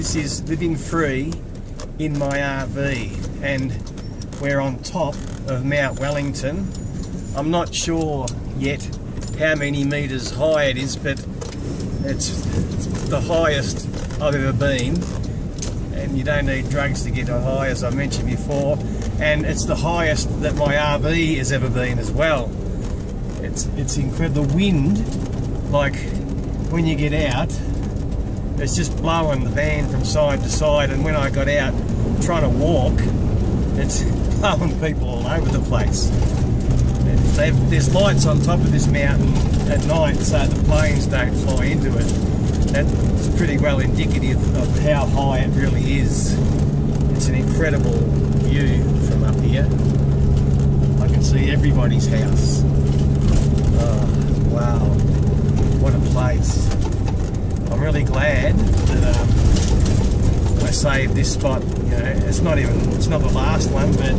This is living free in my RV, and we're on top of Mount Wellington. I'm not sure yet how many metres high it is, but it's the highest I've ever been, and you don't need drugs to get high, as I mentioned before, and it's the highest that my RV has ever been as well. It's incredible. The wind, like when you get out, it's just blowing the van from side to side, and when I got out trying to walk, it's blowing people all over the place. There's lights on top of this mountain at night so the planes don't fly into it. That's pretty well indicative of how high it really is. It's an incredible view from up here. I can see everybody's house. Oh, wow, what a place. I'm really glad that I saved this spot. You know, it's not the last one, but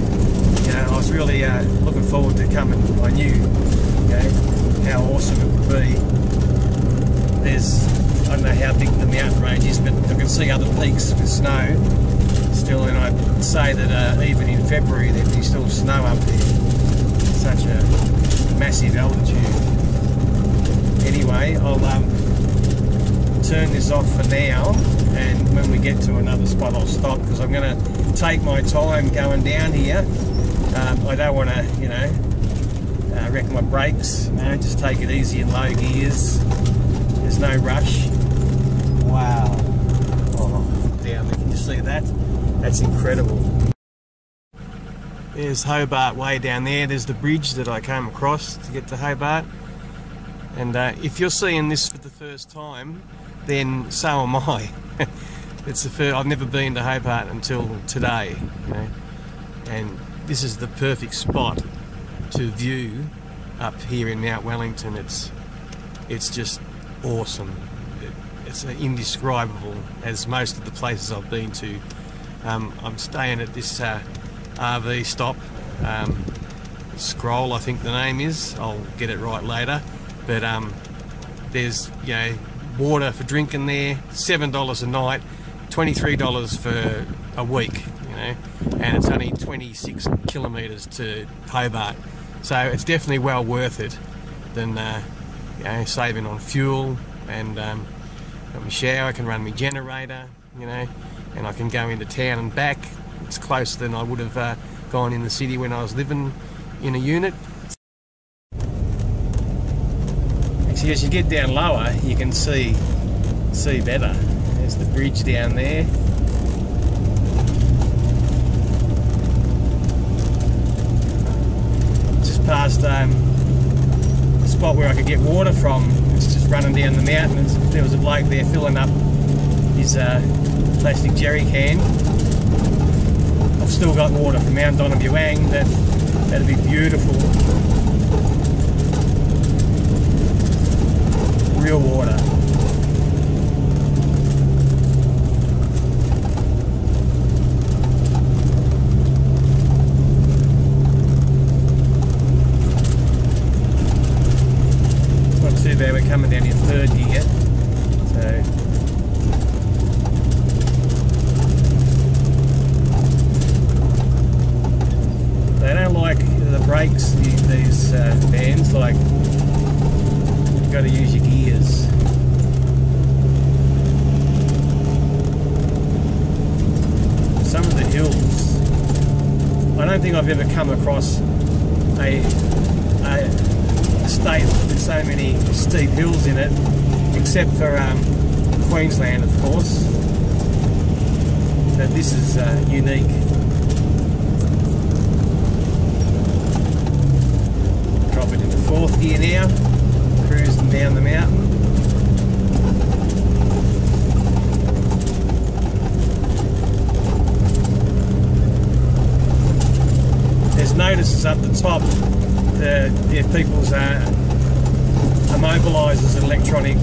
you know, I was really looking forward to coming. I knew, you know, how awesome it would be. I don't know how big the mountain range is, but I can see other peaks with snow still, and I'd say that even in February there'd be still snow up there. Such a massive altitude. Anyway, I'll turn this off for now, and when we get to another spot I'll stop, because I'm going to take my time going down here. I don't want to, you know, wreck my brakes. You know, just take it easy in low gears. There's no rush. Wow. Oh, down there. Can you see that? That's incredible. There's Hobart way down there. There's the bridge that I came across to get to Hobart. And if you're seeing this for the first time, then so am I. It's the first. I've never been to Hobart until today, you know, and this is the perfect spot to view up here in Mount Wellington. It's just awesome. It's indescribable, as most of the places I've been to. I'm staying at this RV stop. Scroll, I think the name is. I'll get it right later. But there's, you know, water for drinking there, $7 a night, $23 for a week, you know, and it's only 26 kilometres to Hobart, so it's definitely well worth it than you know, saving on fuel. And got my shower, I can run my generator, you know, and I can go into town and back. It's closer than I would have gone in the city when I was living in a unit. Actually, as you get down lower, you can see better. There's the bridge down there. Just past the spot where I could get water from. It's just running down the mountain. There was a bloke there filling up his plastic jerry can. I've still got water from Mount Donabuang. That'd be beautiful. Real water. It's not too bad. We're coming down in third gear, so they don't like the brakes, these vans. Like, you've got to use your gears. Some of the hills, I don't think I've ever come across a state with so many steep hills in it, except for Queensland, of course. But this is unique. Drop it into fourth gear now, cruising down the mountain. There's notices up the top that people's immobilisers and electronic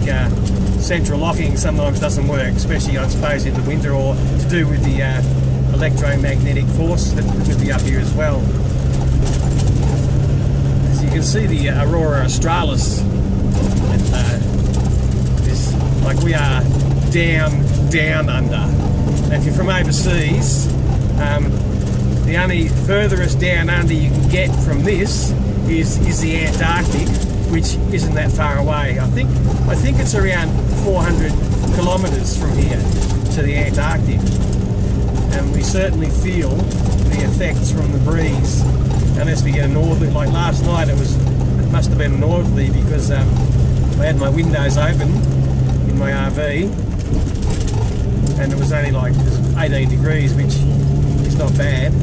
central locking sometimes doesn't work, especially I suppose in the winter, or to do with the electromagnetic force that could be up here as well. As you can see, the Aurora Australis, like we are down under. And if you're from overseas, the only furthest down under you can get from this is the Antarctic, which isn't that far away. I think it's around 400 kilometres from here to the Antarctic, and we certainly feel the effects from the breeze, unless we get a northerly. Like last night, it must have been a northerly, because I had my windows open in my RV, and it was only like 18 degrees, which is not bad.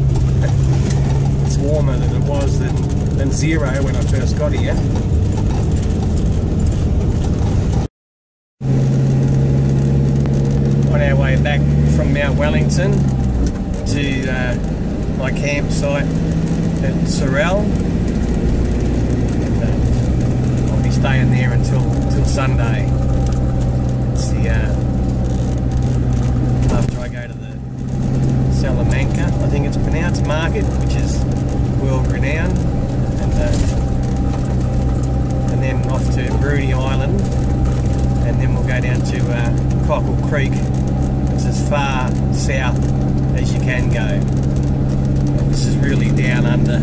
It's warmer than it was than 0 when I first got here. On our way back from Mount Wellington to my campsite at Sorel, and I'll be staying there until Sunday. It's the after I go to the Salamanca, I think it's pronounced, market, which is world renowned, and then off to Bruny Island, and then we'll go down to Cockle Creek. It's as far south as you can go. This is really down under.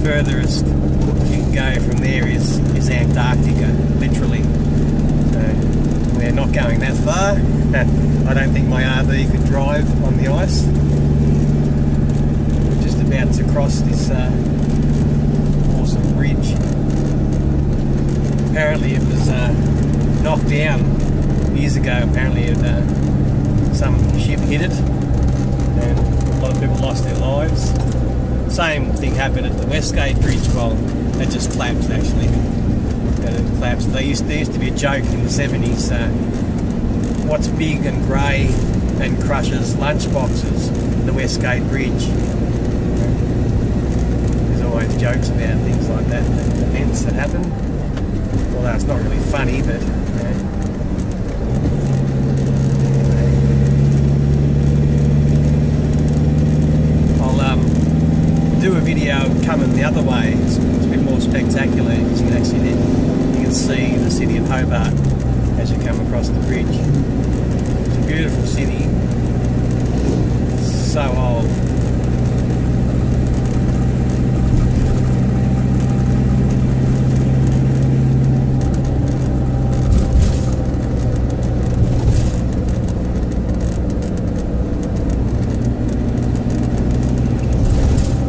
Furthest you can go from there is Antarctica, literally. So we're not going that far. I don't think my RV could drive on the ice. We're just about to cross this awesome bridge. Apparently it was knocked down years ago. Apparently some ship hit it, and a lot of people lost their lives. Same thing happened at the Westgate Bridge. Well, it just collapsed actually. It collapsed. There used to be a joke in the 70s. What's big and grey and crushes lunchboxes? The Westgate Bridge. There's always jokes about things like that, events that happen. Although it's not really funny, but you know. I'll do a video coming the other way. It's a bit more spectacular, because you can actually see the city of Hobart as you come across the bridge. It's a beautiful city. It's so old.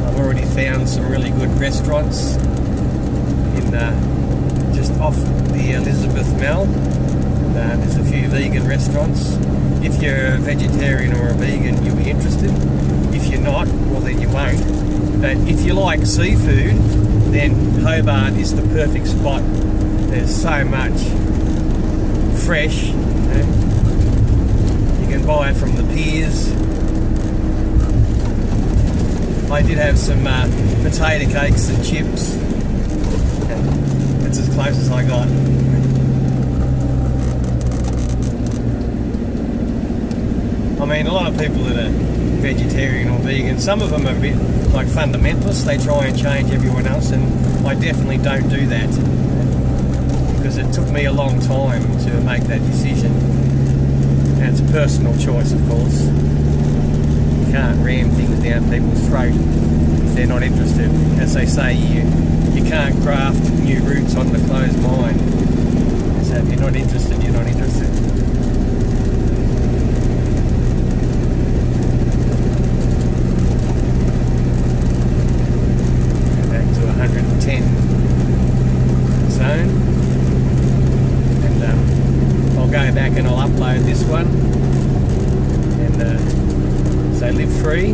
I've already found some really good restaurants in just off the Elizabeth Mell. There's a few vegan restaurants. If you're a vegetarian or a vegan, you'll be interested. If you're not, well then you won't. But if you like seafood, then Hobart is the perfect spot. There's so much fresh. You can buy it from the piers. I did have some potato cakes and chips. That's as close as I got. I mean, a lot of people that are vegetarian or vegan, some of them are a bit like fundamentalists. They try and change everyone else, and I definitely don't do that, because it took me a long time to make that decision, and it's a personal choice, of course. You can't ram things down people's throat if they're not interested. As they say, you can't graft new roots on the closed mind. So if you're not interested, you're not interested. Back to 110 zone, and I'll go back and I'll upload this one, and so live free.